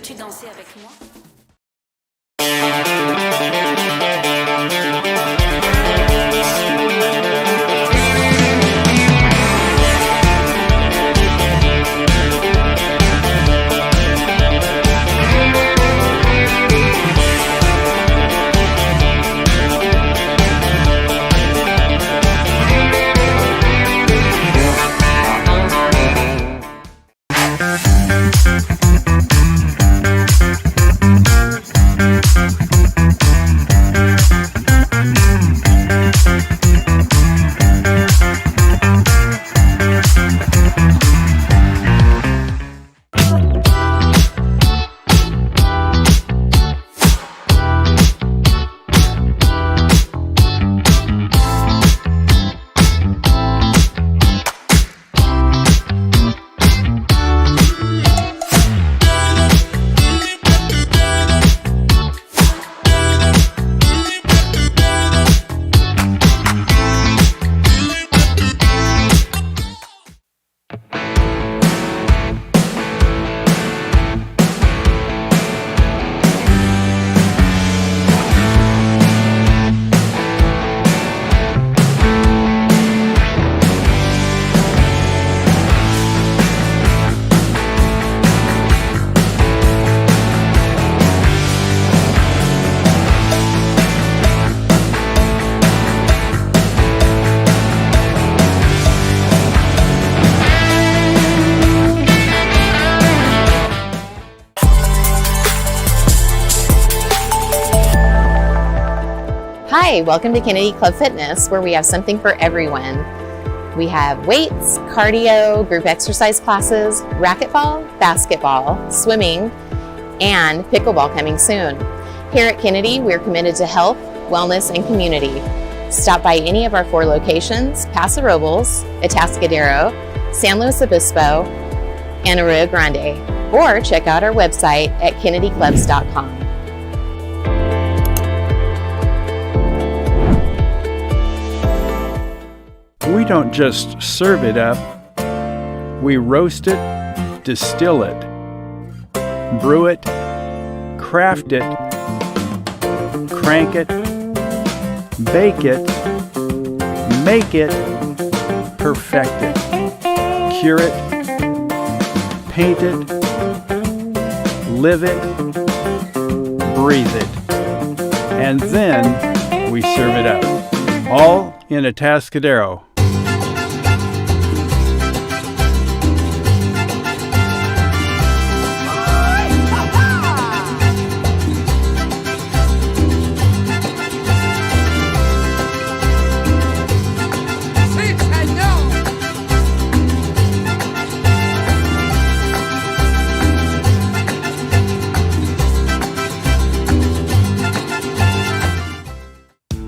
Veux-tu danser avec moi? Hi, welcome to Kennedy Club Fitness, where we have something for everyone. We have weights, cardio, group exercise classes, racquetball, basketball, swimming, and pickleball coming soon. Here at Kennedy, we're committed to health, wellness, and community. Stop by any of our 4 locations: Paso Robles, Atascadero, San Luis Obispo, and Arroyo Grande, or check out our website at kennedyclubs.com. We don't just serve it up, we roast it, distill it, brew it, craft it, crank it, bake it, make it, perfect it, cure it, paint it, live it, breathe it, and then we serve it up, all in Atascadero.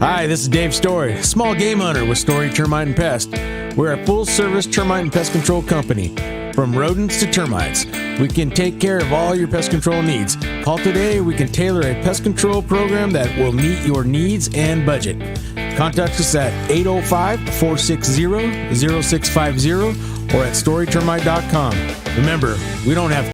Hi, this is Dave Story, small game hunter with Story Termite and Pest. We're a full-service termite and pest control company. From rodents to termites, we can take care of all your pest control needs. Call today, we can tailor a pest control program that will meet your needs and budget. Contact us at 805-460-0650 or at storytermite.com. Remember, we don't have